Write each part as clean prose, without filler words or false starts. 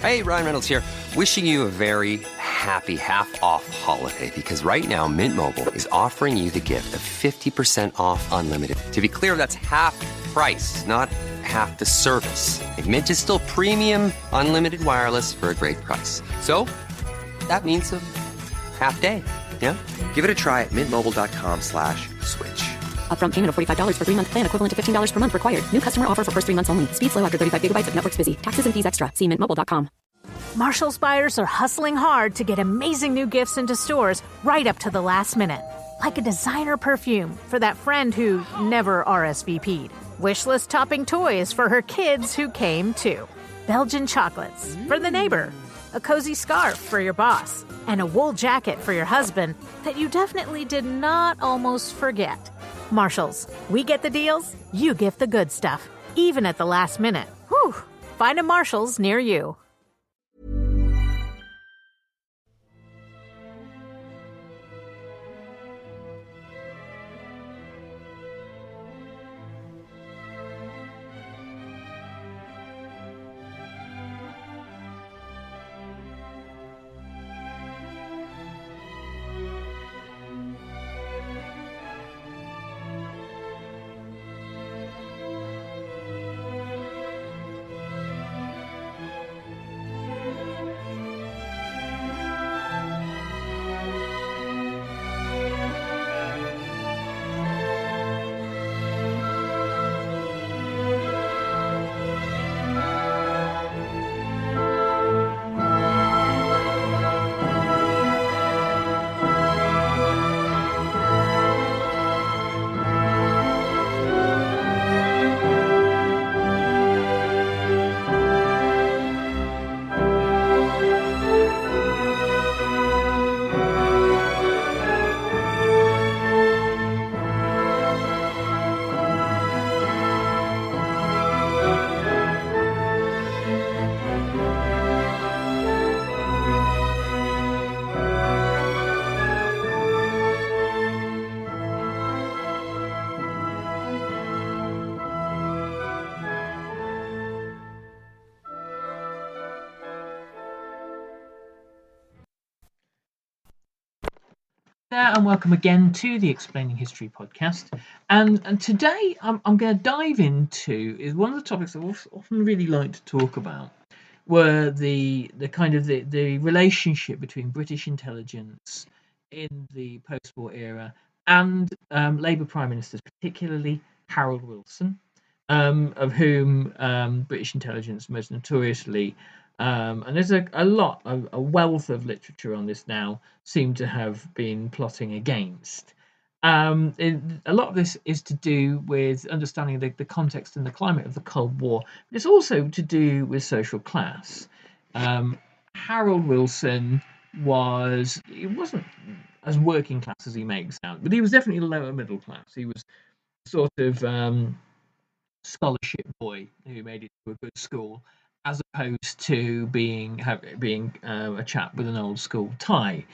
Hey, Ryan Reynolds here. Wishing you a very happy half-off holiday because right now Mint Mobile is offering you the gift of 50% off unlimited. To be clear, that's half price, not half the service. Like Mint is still premium unlimited wireless for a great price. So that means a half day. Yeah? Give it a try at mintmobile.com/switch. Upfront payment of $45 for 3-month plan, equivalent to $15 per month required. New customer offer for first 3 months only. Speed slow after 35 gigabytes if network's busy. Taxes and fees extra. See mintmobile.com. Marshall's buyers are hustling hard to get amazing new gifts into stores right up to the last minute. Like a designer perfume for that friend who never RSVP'd. Wishlist topping toys for her kids who came too. Belgian chocolates for the neighbor. A cozy scarf for your boss. And a wool jacket for your husband that you definitely did not almost forget. Marshalls, we get the deals, you gift the good stuff, even at the last minute. Whew! Find a Marshalls near you. There and welcome again to the Explaining History podcast. And today I'm going to dive into is one of the topics I've often really liked to talk about, were the kind of the relationship between British intelligence in the post-war era and Labour Prime Ministers, particularly Harold Wilson, of whom British intelligence most notoriously, and there's a wealth of literature on this now, seem to have been plotting against. A lot of this is to do with understanding the context and the climate of the Cold War, but it's also to do with social class. Harold Wilson he wasn't as working class as he makes out, but he was definitely lower middle class. He was sort of scholarship boy who made it to a good school, as opposed to being a chap with an old school tie.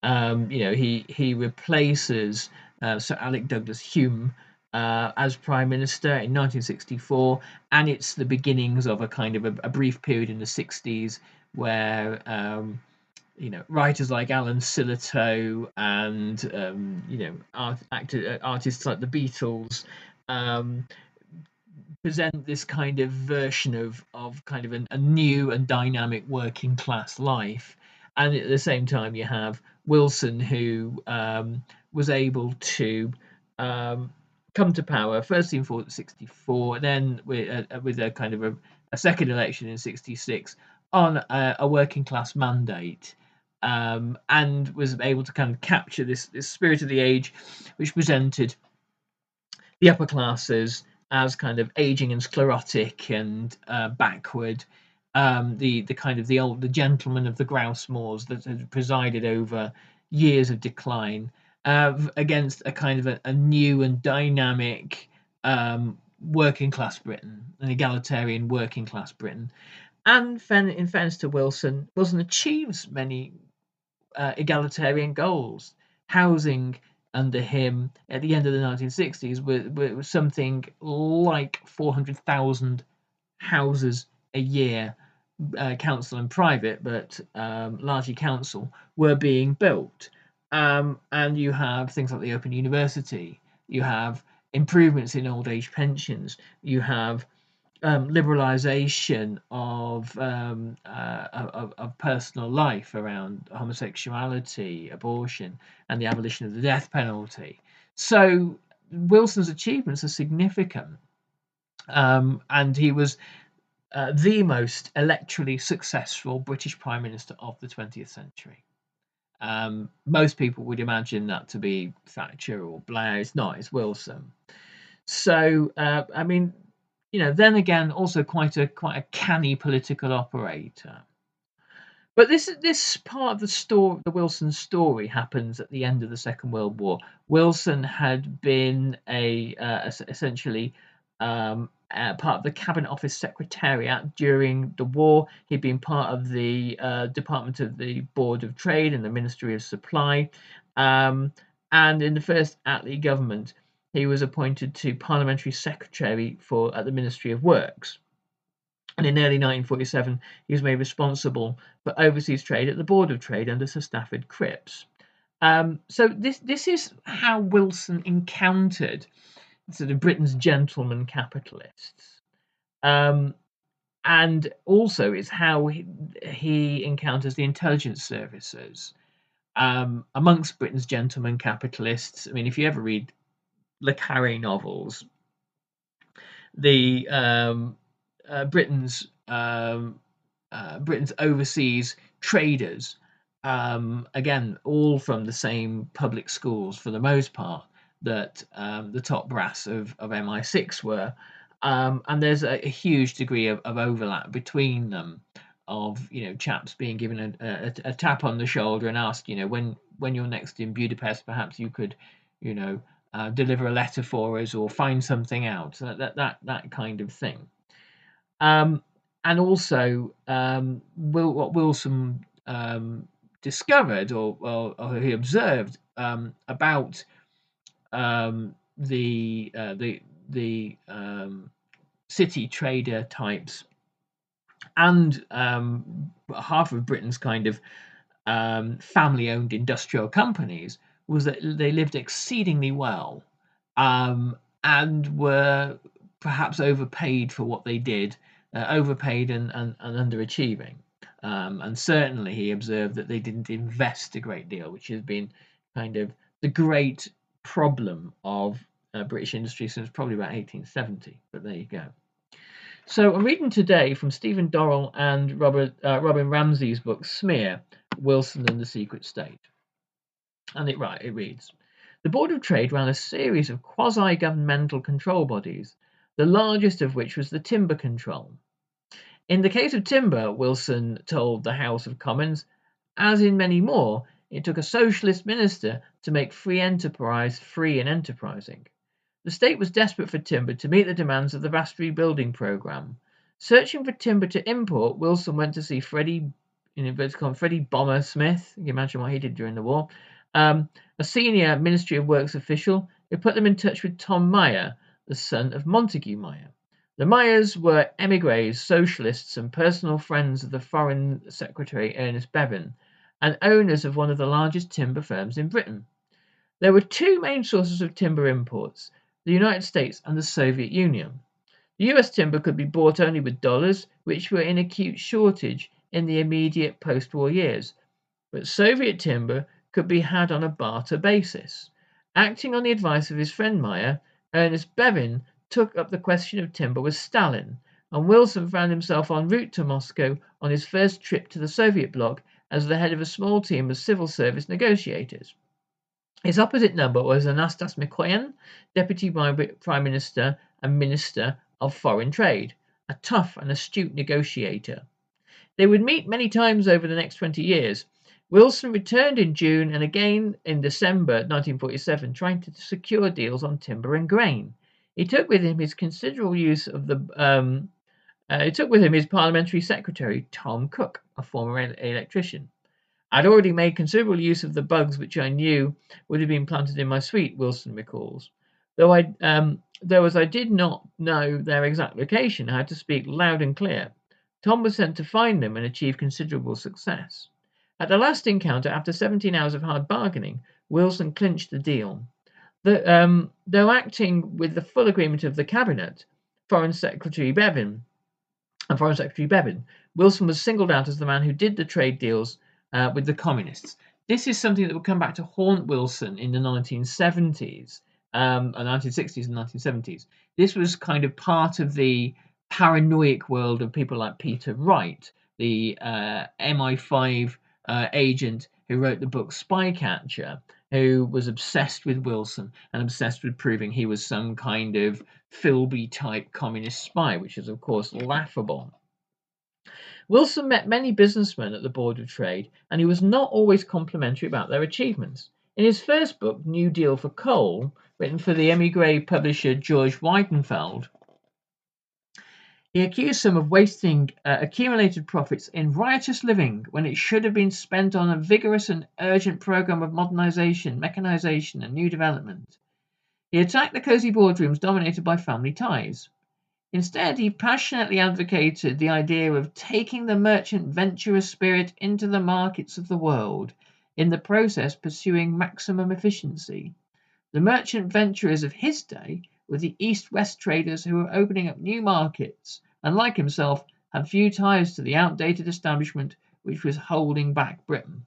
He replaces Sir Alec Douglas Hume as Prime Minister in 1964, and it's the beginnings of a kind of a brief period in the 60s where writers like Alan Sillitoe and artists like the Beatles present this kind of version of kind of a new and dynamic working class life. And at the same time, you have Wilson, who was able to come to power first in 1964, then with a kind of a second election in 1966 on a working class mandate, and was able to kind of capture this spirit of the age, which presented the upper classes as kind of aging and sclerotic and backward. The gentlemen of the grouse moors that had presided over years of decline, against a kind of a new and dynamic working class Britain, an egalitarian working class Britain. And in fairness to Wilson achieves many egalitarian goals. Housing under him at the end of the 1960s was something like 400,000 houses a year council and private, but largely council, were being built. And you have things like the Open University, you have improvements in old age pensions, you have liberalisation of personal life around homosexuality, abortion, and the abolition of the death penalty. So Wilson's achievements are significant, and he was the most electorally successful British Prime Minister of the 20th century. Most people would imagine that to be Thatcher or Blair. It's not. It's Wilson. So I mean, then again, also quite a canny political operator. But this part of the story, the Wilson story, happens at the end of the Second World War. Wilson had been essentially part of the Cabinet Office Secretariat during the war. He'd been part of the Department of the Board of Trade and the Ministry of Supply. And in the first Attlee government, he was appointed to Parliamentary Secretary at the Ministry of Works. And in early 1947, he was made responsible for overseas trade at the Board of Trade under Sir Stafford Cripps. So this is how Wilson encountered sort of Britain's gentleman capitalists, and also is how he encounters the intelligence services amongst Britain's gentleman capitalists. I mean, if you ever read Le Carré novels, the Britain's overseas traders, again, all from the same public schools for the most part that the top brass of MI6 were, and there's a huge degree of overlap between them, of chaps being given a tap on the shoulder and asked, when you're next in Budapest, perhaps you could deliver a letter for us or find something out, so that kind of thing. And also what Wilson discovered or he observed about the city trader types and half of Britain's kind of family-owned industrial companies was that they lived exceedingly well, and were perhaps overpaid for what they did, overpaid and underachieving. And certainly he observed that they didn't invest a great deal, which has been kind of the great problem of British industry since probably about 1870. But there you go. So I'm reading today from Stephen Dorrell and Robin Ramsey's book Smear, Wilson and the Secret State. And it reads, the Board of Trade ran a series of quasi-governmental control bodies, the largest of which was the Timber Control. In the case of timber, Wilson told the House of Commons, as in many more, it took a socialist minister to make free enterprise free and enterprising. The state was desperate for timber to meet the demands of the vast rebuilding programme. Searching for timber to import, Wilson went to see Freddie Bomber Smith. You can imagine what he did during the war. A senior Ministry of Works official who put them in touch with Tom Meyer, the son of Montague Meyer. The Meyers were émigrés, socialists, and personal friends of the Foreign Secretary Ernest Bevin, and owners of one of the largest timber firms in Britain. There were two main sources of timber imports, the United States and the Soviet Union. The US timber could be bought only with dollars, which were in acute shortage in the immediate post-war years, but Soviet timber could be had on a barter basis. Acting on the advice of his friend Meyer, Ernest Bevin took up the question of timber with Stalin, and Wilson found himself en route to Moscow on his first trip to the Soviet bloc as the head of a small team of civil service negotiators. His opposite number was Anastas Mikoyan, Deputy Prime Minister and Minister of Foreign Trade, a tough and astute negotiator. They would meet many times over the next 20 years. Wilson returned in June and again in December 1947, trying to secure deals on timber and grain. He took with him his his parliamentary secretary, Tom Cook, a former electrician. I'd already made considerable use of the bugs which I knew would have been planted in my suite, Wilson recalls. Though as I did not know their exact location, I had to speak loud and clear. Tom was sent to find them and achieve considerable success. At the last encounter, after 17 hours of hard bargaining, Wilson clinched the deal. Though acting with the full agreement of the cabinet, Foreign Secretary Bevan, Wilson was singled out as the man who did the trade deals with the communists. This is something that will come back to haunt Wilson in the 1970s, 1960s and 1970s. This was kind of part of the paranoid world of people like Peter Wright, the MI5 agent who wrote the book Spycatcher, who was obsessed with Wilson and obsessed with proving he was some kind of Philby type communist spy, which is of course laughable. Wilson met many businessmen at the Board of Trade, and he was not always complimentary about their achievements. In his first book, New Deal for Coal, written for the emigre publisher George Weidenfeld, he accused some of wasting accumulated profits in riotous living when it should have been spent on a vigorous and urgent program of modernization, mechanization, and new development. He attacked the cozy boardrooms dominated by family ties. Instead, he passionately advocated the idea of taking the merchant venturer spirit into the markets of the world, in the process pursuing maximum efficiency. The merchant venturers of his day were the East-West traders who were opening up new markets, and like himself, had few ties to the outdated establishment which was holding back Britain.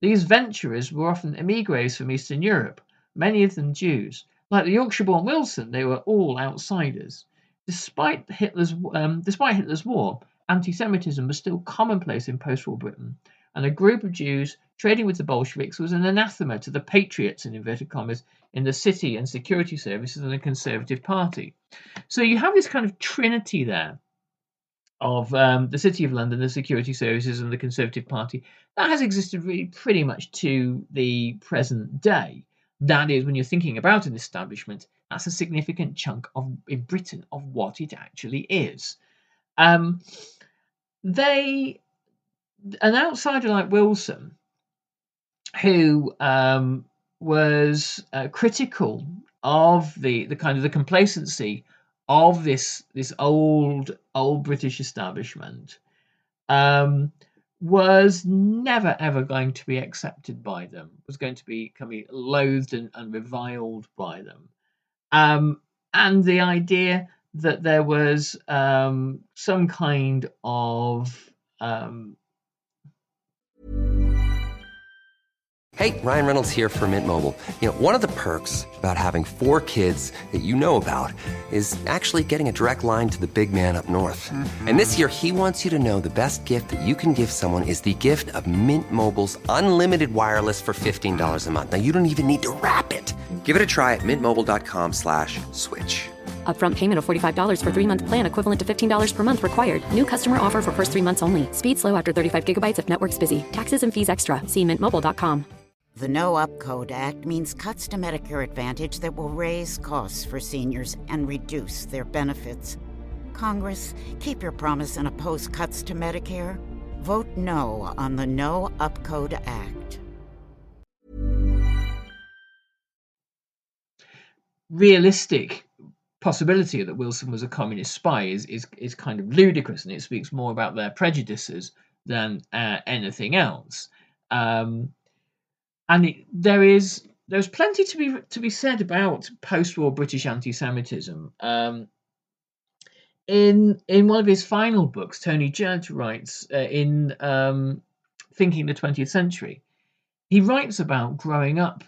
These venturers were often emigres from Eastern Europe, many of them Jews. Like the Yorkshire-born Wilson, they were all outsiders. Despite Hitler's war, antisemitism was still commonplace in post-war Britain, and a group of Jews trading with the Bolsheviks was an anathema to the patriots, in inverted commas, in the city and security services and the Conservative Party. So you have this kind of trinity there of the City of London, the security services, and the Conservative Party that has existed really pretty much to the present day. That is, when you're thinking about an establishment, that's a significant chunk in Britain of what it actually is. An outsider like Wilson, who was critical of the kind of the complacency of this old British establishment, was never ever going to be accepted by them. Was going to be loathed and reviled by them. And the idea that there was some kind of Hey, Ryan Reynolds here for Mint Mobile. One of the perks about having 4 kids that you know about is actually getting a direct line to the big man up north. Mm-hmm. And this year, he wants you to know the best gift that you can give someone is the gift of Mint Mobile's unlimited wireless for $15 a month. Now, you don't even need to wrap it. Give it a try at mintmobile.com/switch. Upfront payment of $45 for 3-month plan equivalent to $15 per month required. New customer offer for first 3 months only. Speed slow after 35 gigabytes if network's busy. Taxes and fees extra. See mintmobile.com. The No Upcode Act means cuts to Medicare Advantage that will raise costs for seniors and reduce their benefits. Congress, keep your promise and oppose cuts to Medicare. Vote no on the No Upcode Act. Realistic possibility that Wilson was a communist spy is kind of ludicrous, and it speaks more about their prejudices than anything else. There's plenty to be said about post-war British anti-Semitism. In one of his final books, Tony Judd writes in Thinking the 20th Century. He writes about growing up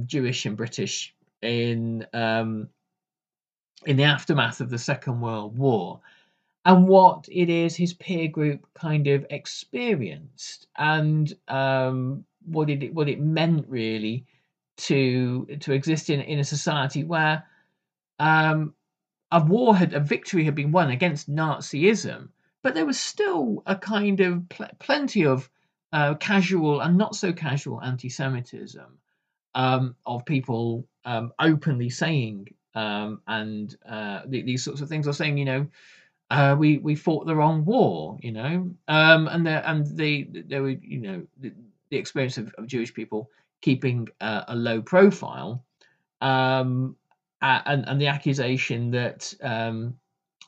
Jewish and British in the aftermath of the Second World War, and what it is his peer group kind of experienced, and what it meant really to exist in a society where a victory had been won against Nazism, but there was still a kind of plenty of casual and not so casual anti-Semitism, of people openly saying these sorts of things, or saying, we fought the wrong war, and there were, the experience of Jewish people keeping a low profile, and the accusation that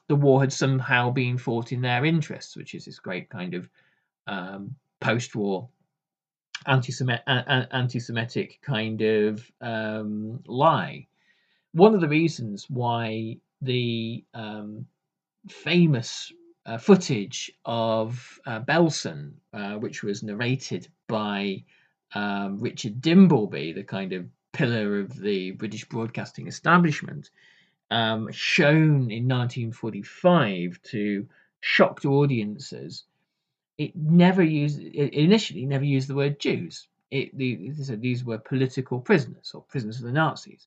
the war had somehow been fought in their interests, which is this great kind of post-war anti-Semitic kind of lie. One of the reasons why the famous footage of Belsen, which was narrated by Richard Dimbleby, the kind of pillar of the British broadcasting establishment, shown in 1945 to shocked audiences, it initially never used the word Jews. These were political prisoners or prisoners of the Nazis.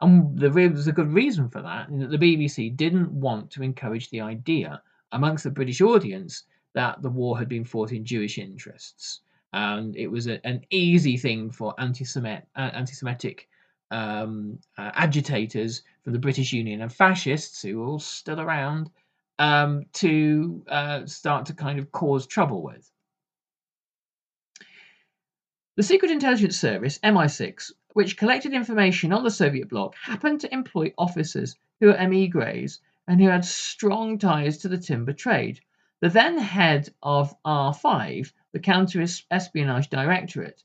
And there's a good reason for that, in that the BBC didn't want to encourage the idea amongst the British audience that the war had been fought in Jewish interests. And it was an easy thing for anti-Semitic agitators from the British Union and fascists, who were all still around, to start to kind of cause trouble with. The Secret Intelligence Service, MI6, which collected information on the Soviet bloc, happened to employ officers who were emigres and who had strong ties to the timber trade. The then head of R5, the Counter-Espionage Directorate,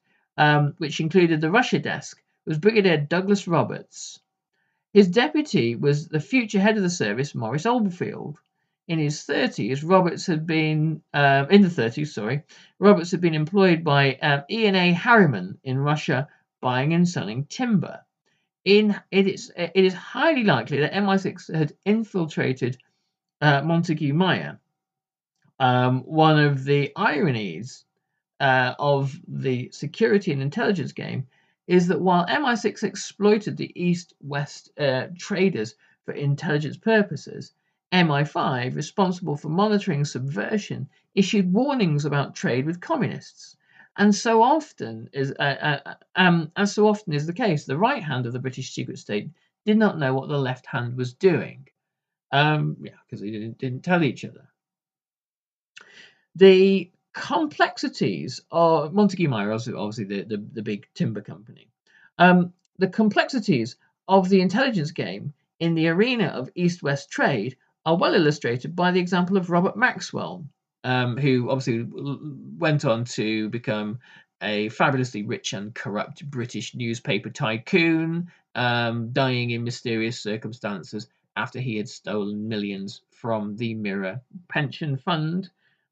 which included the Russia desk, was Brigadier Douglas Roberts. His deputy was the future head of the service, Maurice Oldfield. In his 30s, Roberts had been Roberts had been employed by E&A Harriman in Russia, buying and selling timber. It is highly likely that MI6 had infiltrated Montague Meyer. One of the ironies of the security and intelligence game is that while MI6 exploited the East-West traders for intelligence purposes, MI5, responsible for monitoring subversion, issued warnings about trade with communists. And so often is the case, the right hand of the British secret state did not know what the left hand was doing. Because they didn't tell each other. The complexities of Montague Meyer, obviously the big timber company, the complexities of the intelligence game in the arena of East-West trade are well illustrated by the example of Robert Maxwell, who obviously went on to become a fabulously rich and corrupt British newspaper tycoon, dying in mysterious circumstances after he had stolen millions from the Mirror pension fund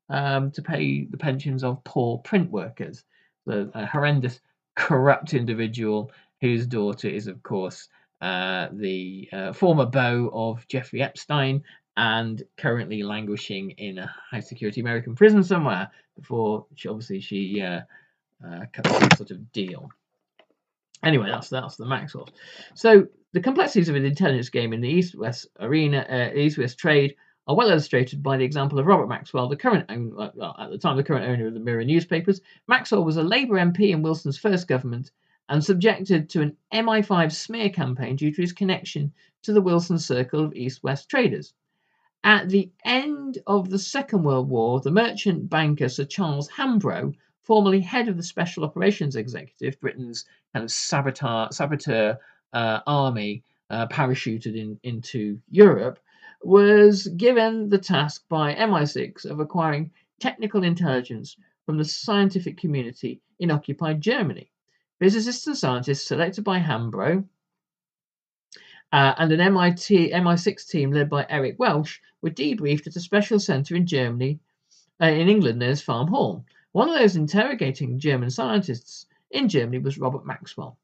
to pay the pensions of poor print workers. A horrendous, corrupt individual whose daughter is, of course, the former beau of Jeffrey Epstein, and currently languishing in a high-security American prison somewhere before she cut some sort of deal. Anyway, that's the Maxwell. So the complexities of an intelligence game in the East-West arena, East-West trade, are well illustrated by the example of Robert Maxwell, the current owner of the Mirror newspapers. Maxwell was a Labour MP in Wilson's first government and subjected to an MI5 smear campaign due to his connection to the Wilson circle of East-West traders. At the end of the Second World War, the merchant banker Sir Charles Hambro, formerly head of the Special Operations Executive, Britain's kind of saboteur army parachuted into Europe, was given the task by MI6 of acquiring technical intelligence from the scientific community in occupied Germany. Physicists and scientists selected by Hambro and an MI6 team led by Eric Welsh were debriefed at a special centre in Germany, in England, known as Farm Hall. One of those interrogating German scientists in Germany was Robert Maxwell.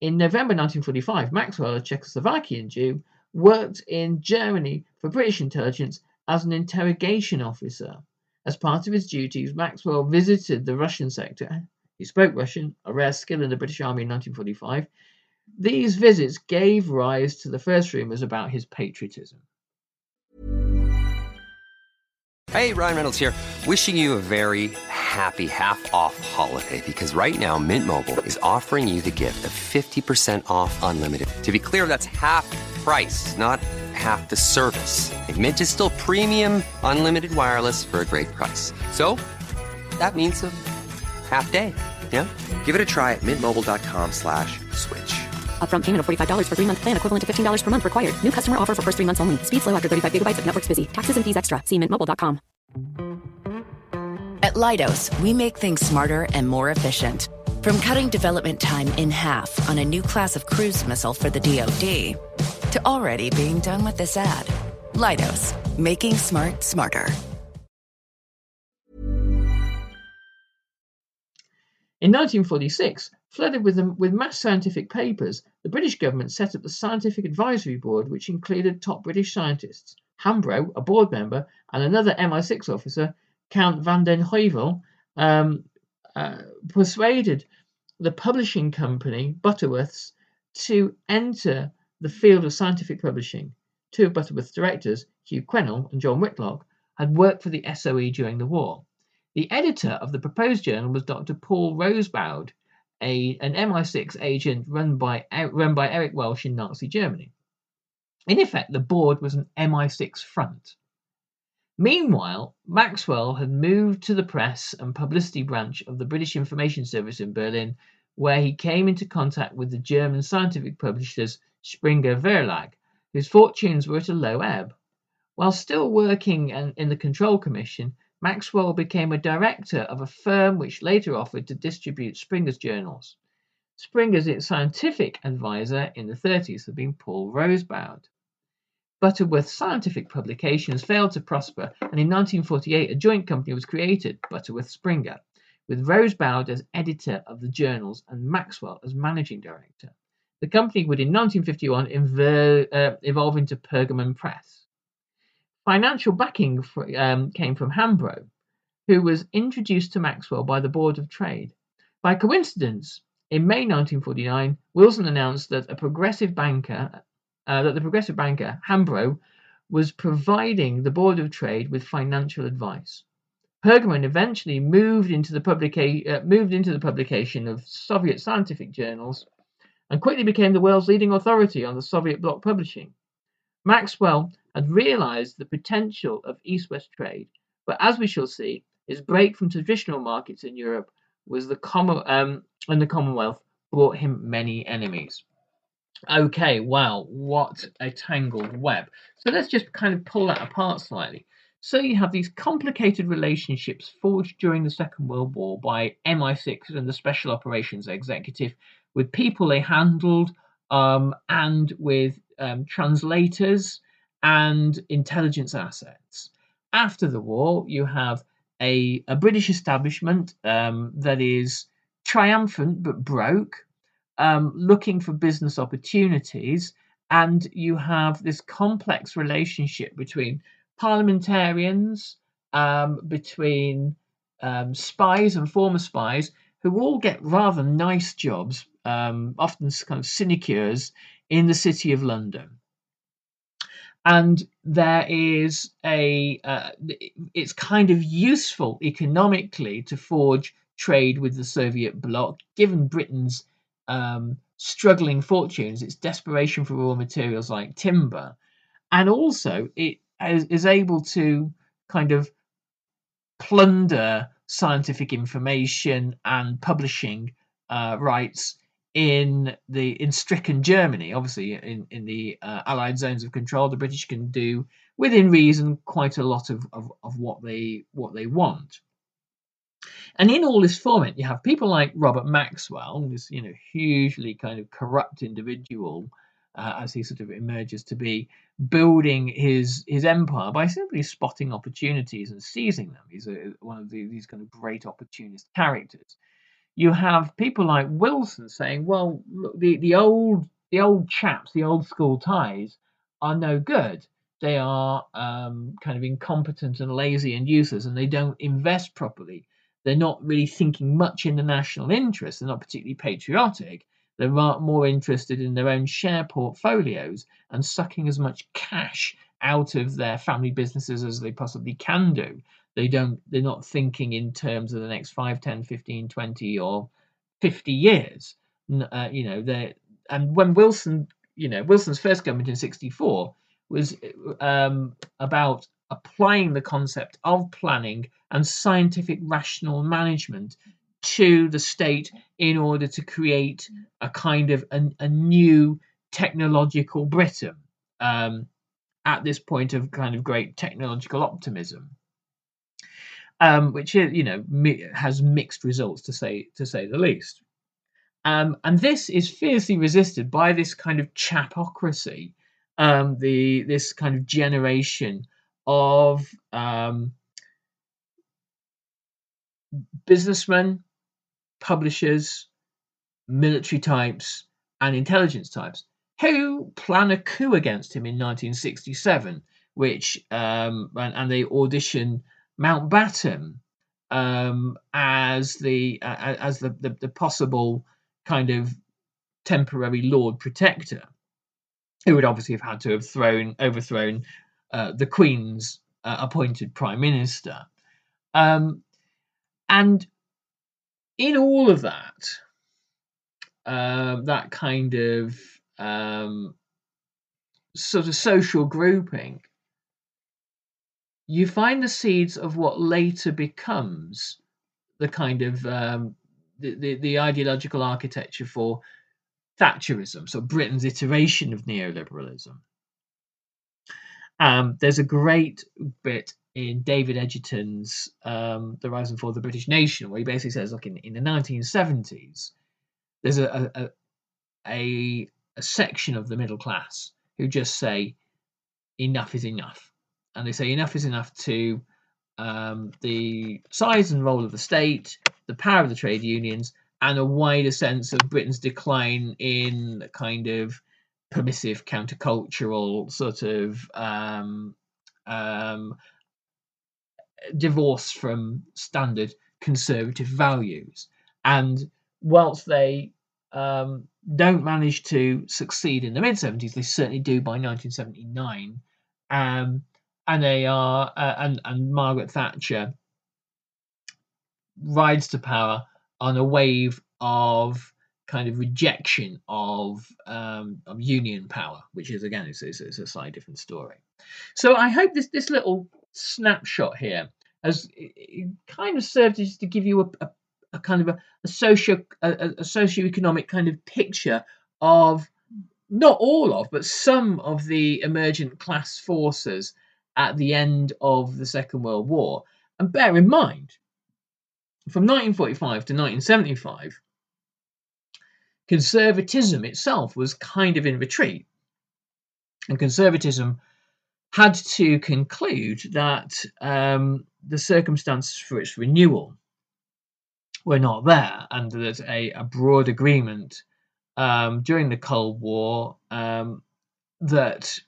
In November 1945, Maxwell, a Czechoslovakian Jew, worked in Germany for British intelligence as an interrogation officer. As part of his duties, Maxwell visited the Russian sector. He spoke Russian, a rare skill in the British Army in 1945. These visits gave rise to the first rumours about his patriotism. Hey, Ryan Reynolds here, wishing you a very happy half-off holiday, because right now Mint Mobile is offering you the gift of 50% off unlimited. To be clear, that's half price, not half the service. And Mint is still premium unlimited wireless for a great price. So that means a half day, yeah? Give it a try at mintmobile.com/switch. Upfront payment of $45 for 3-month plan equivalent to $15 per month required. New customer offer for first 3 months only. Speed slow after 35 gigabytes if network's busy. Taxes and fees extra. See mintmobile.com. At Leidos, we make things smarter and more efficient. From cutting development time in half on a new class of cruise missile for the DoD, to already being done with this ad. Leidos, making smart smarter. In 1946, flooded with mass scientific papers, the British government set up the Scientific Advisory Board, which included top British scientists. Hambro, a board member, and another MI6 officer, Count van den Heuvel, persuaded the publishing company, Butterworth's, to enter the field of scientific publishing. Two of Butterworth's directors, Hugh Quennell and John Whitlock, had worked for the SOE during the war. The editor of the proposed journal was Dr. Paul Rosbaud, an MI6 agent run by Eric Welsh in Nazi Germany. In effect, the board was an MI6 front. Meanwhile, Maxwell had moved to the press and publicity branch of the British Information Service in Berlin, where he came into contact with the German scientific publishers Springer Verlag, whose fortunes were at a low ebb. While still working in the Control Commission, Maxwell became a director of a firm which later offered to distribute Springer's journals. Springer's scientific advisor in the 30s had been Paul Rosbaud. Butterworth's scientific publications failed to prosper, and in 1948 a joint company was created, Butterworth-Springer, with Rosbaud as editor of the journals and Maxwell as managing director. The company would in 1951 evolve into Pergamon Press. Financial backing came from Hambro, who was introduced to Maxwell by the Board of Trade. By coincidence, in May 1949, Wilson announced that the progressive banker Hambro was providing the Board of Trade with financial advice. Pergamon eventually moved into the publication of Soviet scientific journals and quickly became the world's leading authority on the Soviet bloc publishing. Maxwell had realized the potential of East-West trade, but as we shall see, his break from traditional markets in Europe and the Commonwealth brought him many enemies. Okay, wow, what a tangled web. So let's just kind of pull that apart slightly. So you have these complicated relationships forged during the Second World War by MI6 and the Special Operations Executive with people they handled and with translators and intelligence assets. After the war, you have a British establishment that is triumphant but broke, looking for business opportunities, and you have this complex relationship between parliamentarians, between spies and former spies, who all get rather nice jobs, often kind of sinecures, in the City of London. And there is it's kind of useful economically to forge trade with the Soviet bloc, given Britain's struggling fortunes, its desperation for raw materials like timber, and also it is able to kind of plunder scientific information and publishing rights in stricken Germany. Obviously, in the Allied zones of control, the British can do within reason quite a lot of what they want. And in all this format, you have people like Robert Maxwell, this hugely kind of corrupt individual, as he sort of emerges to be, building his empire by simply spotting opportunities and seizing them. He's one of these kind of great opportunist characters. You have people like Wilson saying, well, look, the old chaps, the old school ties are no good. They are kind of incompetent and lazy and useless, and they don't invest properly. They're not really thinking much in the national interest. They're not particularly patriotic. They're more interested in their own share portfolios and sucking as much cash out of their family businesses as they possibly can do. They're not thinking in terms of the next 5, 10, 15, 20 or 50 years. And when Wilson's first government in 1964 was about applying the concept of planning and scientific rational management to the state in order to create a kind of a new technological Britain at this point of kind of great technological optimism, which is, has mixed results to say the least. And this is fiercely resisted by this kind of chapocracy, this kind of generation of businessmen, publishers, military types, and intelligence types who plan a coup against him in 1967, which and they audition Mountbatten as the possible kind of temporary Lord Protector, who would obviously have had to have overthrown the Queen's appointed Prime Minister. And in all of that, that kind of sort of social grouping, you find the seeds of what later becomes the kind of the ideological architecture for Thatcherism, so Britain's iteration of neoliberalism. There's a great bit in David Edgerton's The Rise and Fall of the British Nation, where he basically says, look, in the 1970s, there's a section of the middle class who just say enough is enough, and they say enough is enough to the size and role of the state, the power of the trade unions, and a wider sense of Britain's decline in kind of permissive countercultural sort of divorce from standard conservative values. And whilst they don't manage to succeed in the mid-70s, they certainly do by 1979, and they are and Margaret Thatcher rides to power on a wave of kind of rejection of union power, which is, again, it's a slightly different story. So I hope this little snapshot here has it kind of served to give you a kind of a socioeconomic kind of picture of not all of, but some of the emergent class forces at the end of the Second World War. And bear in mind, from 1945 to 1975, conservatism itself was kind of in retreat. And conservatism had to conclude that the circumstances for its renewal were not there, and that a broad agreement during the Cold War that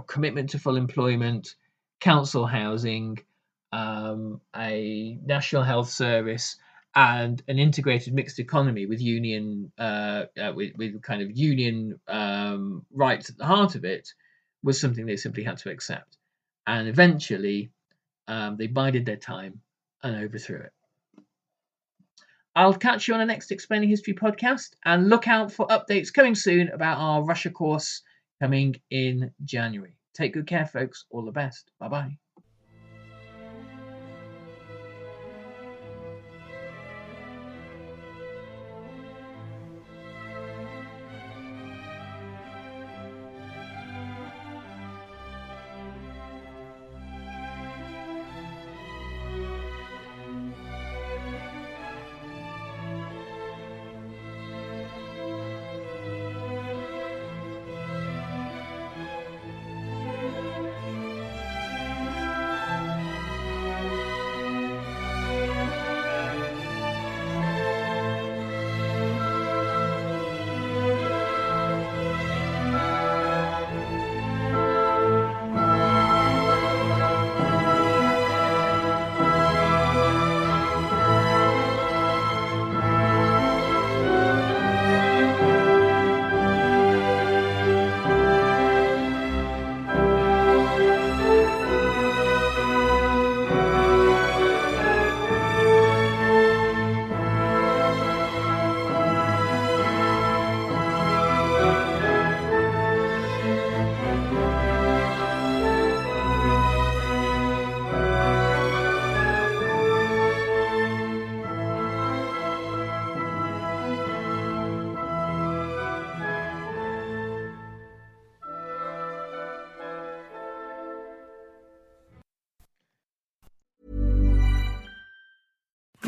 commitment to full employment, council housing, a national health service, and an integrated mixed economy with union with kind of union rights at the heart of it was something they simply had to accept. And eventually they bided their time and overthrew it. I'll catch you on the next Explaining History podcast, and look out for updates coming soon about our Russia course coming in January. Take good care, folks. All the best. Bye-bye.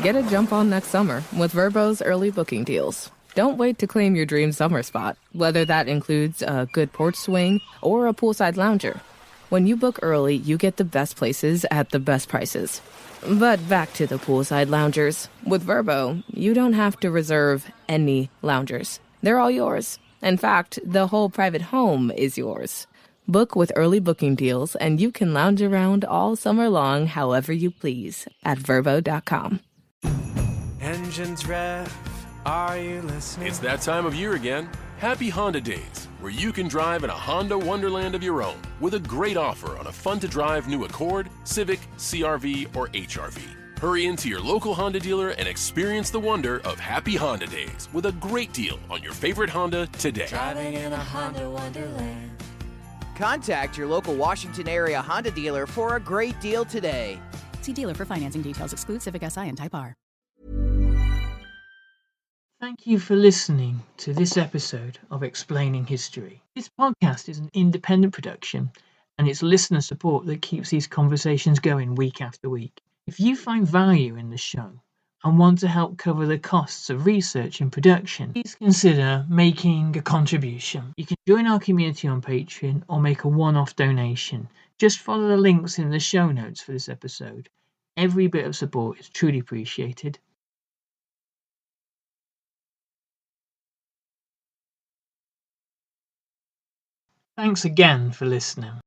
Get a jump on next summer with Vrbo's early booking deals. Don't wait to claim your dream summer spot, whether that includes a good porch swing or a poolside lounger. When you book early, you get the best places at the best prices. But back to the poolside loungers. With Vrbo, you don't have to reserve any loungers. They're all yours. In fact, the whole private home is yours. Book with early booking deals, and you can lounge around all summer long however you please at Vrbo.com. Engines rev, are you listening? It's that time of year again. Happy Honda Days, where you can drive in a Honda wonderland of your own with a great offer on a fun-to-drive new Accord, Civic, CR-V, or HR-V. Hurry into your local Honda dealer and experience the wonder of Happy Honda Days with a great deal on your favorite Honda today. Driving in a Honda wonderland. Contact your local Washington area Honda dealer for a great deal today. See dealer for financing details. Exclude Civic Si and Type R. Thank you for listening to this episode of Explaining History. This podcast is an independent production, and it's listener support that keeps these conversations going week after week. If you find value in the show and want to help cover the costs of research and production, please consider making a contribution. You can join our community on Patreon or make a one-off donation. Just follow the links in the show notes for this episode. Every bit of support is truly appreciated. Thanks again for listening.